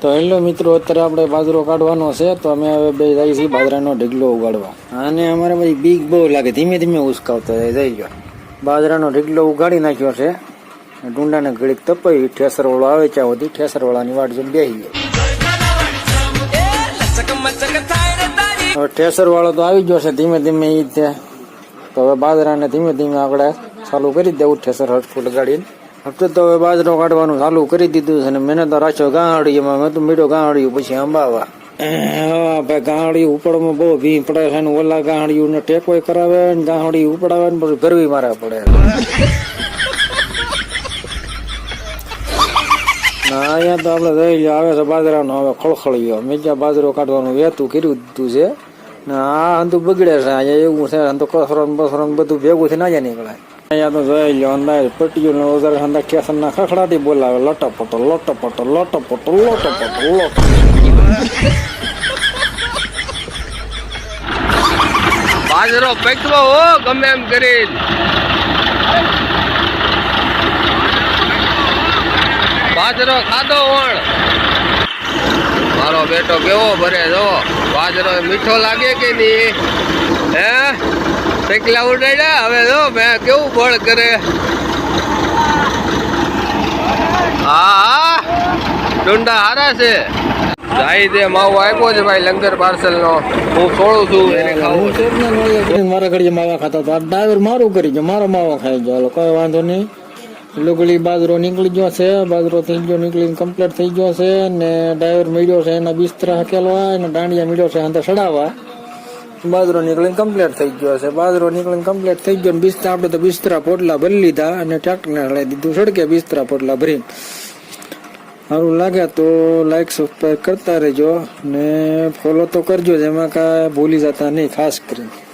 તો હેલો મિત્રો, અત્યારે આપણે બાજરો કાઢવાનો છે તો અમે હવે બે જઈએ છીએ બાજરાનો ઢીગલો ઉગાડવા. અને અમારે ભાઈ બીક બહુ લાગે, ધીમે ધીમે ઉસકાવતો જઈ ગયો. બાજરાનો ઢીગલો ઉગાડી નાખ્યો છે. ડુંડાને ઘડીક તપાઈ ઠેસર વાળો આવે ત્યાં સુધી ઠેસર વાળાની વાટ જોઈને બેસી ગયો. હવે ઠેસર વાળો તો આવી ગયો છે ધીમે ધીમે ઈ તે. તો હવે બાજરાને ધીમે ધીમે આપણે ચાલુ કરી દેવું ઠેસર હટફૂટ લગાડીને. હપ્તે તો હવે બાજરો કાઢવાનું ચાલુ કરી દીધું છે. મેં તો રાખ્યો ગાંહડીમાં, મેં તો મીઠો ગાંહડિયું પછી અંબાવા. ભાઈ ગાંહડી ઉપડવામાં બહુ ભી પડે છે. ઓલા ગાંહડિયું ને ટેકોય કરાવે ને ગાંહડી ઉપડાવે ને પછી ગરવી મારા પડે. અહીંયા તો આપડે જઈ આવે છે બાજરાનો હવે ખળખળિયો. મેં જ્યાં બાજરો કાઢવાનું વેતું કર્યું દીધું છે ને આ અંધું બગડે છે. અહીંયા એવું છે તો કસરો બસરો બધું ભેગું થી ના જાય નીકળે. અહીંયા તો જોઈ લો અંદર પટ્ટીઓ ને વધારે અંદર ઠેસર ના ખખડાટી બોલાવે લટપટો લટપટો લટપટો લટપટો લટ. બાજરો પકવો હો ગમે એમ કરી. બાજરો ખાધો વણ મારો બેટો કેવો ભરે જો. બાજરો મીઠો લાગે કે નહીં? હે શેકલા ઉડાડ્યા હવે જો મેં કેવું બળ કરે. હા ડુંડા હારા છે. જાય તે માવો આપ્યો છે ભાઈ લંગર પાર્સલ નો. હું છોડું છું એને ખાવું છે. મારા ઘડીએ માવા ખાતા તો આ ડ્રાઈવર મારું કરી ગયો, મારો માવો ખાઈ ગયો. કોઈ વાંધો નહીં. લુગડી બાજરો નીકળી ગયો છે, બાજરો થઈ ગયો નીકળીને કમ્પ્લીટ થઈ ગયો છે. ને ડ્રાઈવર મળ્યો છે એના બિસ્તરા હકેલવા, એના દાંડિયા મળ્યો છે અંદર ચડાવવા. બાજરો નીકળીને કમ્પ્લીટ થઈ ગયો છે. બાજરો નીકળીને કમ્પ્લીટ થઈ ગયો. બિસ્તરા આપણે તો બિસ્તરા પોટલા ભરી લીધા અને ટ્રેક્ટરને હલાવી દીધું સડકે બિસ્તરા પોટલા ભરી. સારું લાગે તો લાઈક સબસ્ક્રાઈબ કરતા રહેજો ને ફોલો તો કરજો, જેમાં કાંઈ ભૂલી જતા નહીં ખાસ કરીને.